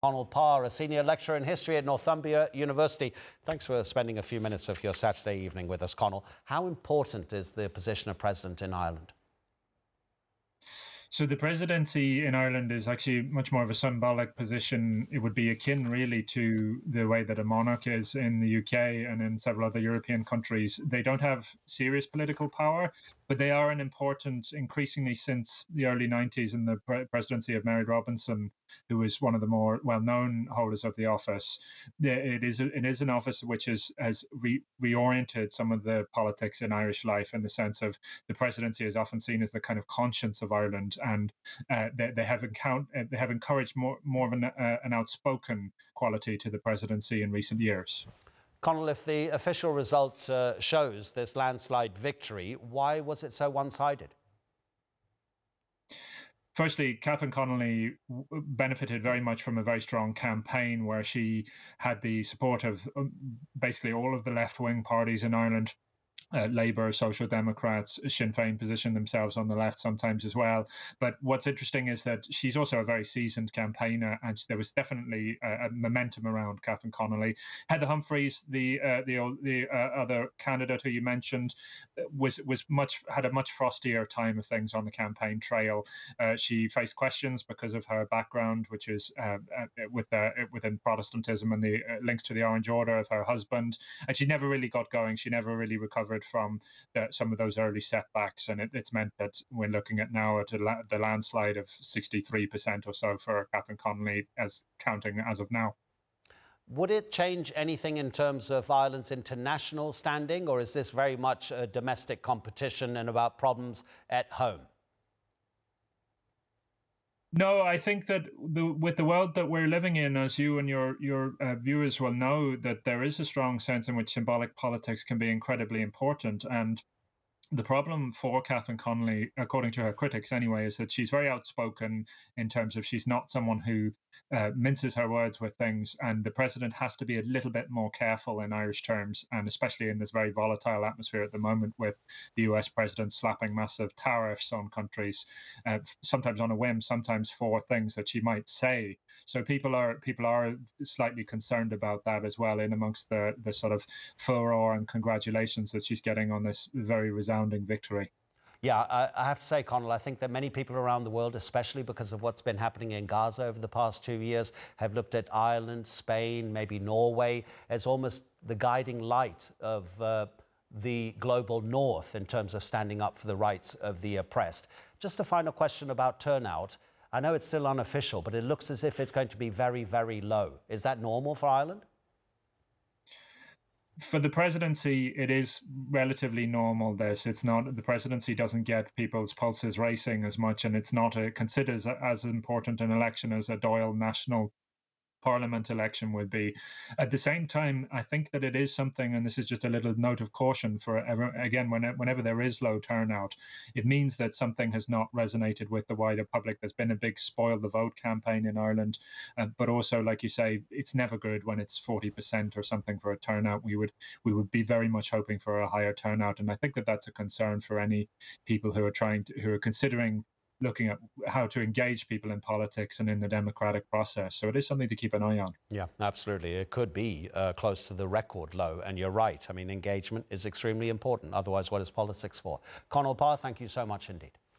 Connal Parr, a senior lecturer in history at Northumbria University. Thanks for spending a few minutes of your Saturday evening with us, Connal. How important is the position of president in Ireland? So the presidency in Ireland is actually much more of a symbolic position. It would be akin really to the way that a monarch is in the UK and in several other European countries. They don't have serious political power, but they are an important, increasingly since the early 90s in the presidency of Mary Robinson, who was one of the more well-known holders of the office. It is an office which has reoriented some of the politics in Irish life, in the sense of the presidency is often seen as the kind of conscience of Ireland, and they have encouraged more of an outspoken quality to the presidency in recent years. Connal, if the official result shows this landslide victory, why was it so one-sided? Firstly, Catherine Connolly benefited very much from a very strong campaign where she had the support of basically all of the left-wing parties in Ireland. Labour, Social Democrats, Sinn Féin position themselves on the left sometimes as well. But what's interesting is that she's also a very seasoned campaigner, and there was definitely a momentum around Catherine Connolly. Heather Humphreys, the other candidate who you mentioned, had a much frostier time of things on the campaign trail. She faced questions because of her background, which is within Protestantism and the links to the Orange Order of her husband, and she never really got going. She never really recovered from some of those early setbacks, and it's meant that we're looking at now at the landslide of 63% or so for Catherine Connolly, as counting as of now. Would it change anything in terms of Ireland's international standing, or is this very much a domestic competition and about problems at home? No, I think that with the world that we're living in, as you and your viewers will know, that there is a strong sense in which symbolic politics can be incredibly important. And the problem for Catherine Connolly, according to her critics anyway, is that she's very outspoken in terms of she's not someone who minces her words with things, and the president has to be a little bit more careful in Irish terms, and especially in this very volatile atmosphere at the moment with the US president slapping massive tariffs on countries, sometimes on a whim, sometimes for things that she might say. So people are slightly concerned about that as well, in amongst the sort of furore and congratulations that she's getting on this very resounding victory. Yeah, I have to say, Connal, I think that many people around the world, especially because of what's been happening in Gaza over the past 2 years, have looked at Ireland, Spain, maybe Norway as almost the guiding light of the global north in terms of standing up for the rights of the oppressed. Just a final question about turnout. I know it's still unofficial, but it looks as if it's going to be very, very low. Is that normal for Ireland? For the presidency, it is relatively normal. It's not, the presidency doesn't get people's pulses racing as much, and it's not considered as important an election as a Dáil national Parliament election would be. At the same time, I think that it is something, and this is just a little note of caution for whenever there is low turnout, it means that something has not resonated with the wider public. There's been a big spoil the vote campaign in Ireland, but also, like you say, it's never good when it's 40% or something for a turnout. We would be very much hoping for a higher turnout, and I think that that's a concern for any people who are considering looking at how to engage people in politics and in the democratic process. So it is something to keep an eye on. Yeah, absolutely. It could be close to the record low. And you're right. I mean, engagement is extremely important. Otherwise, what is politics for? Connal Parr, thank you so much indeed.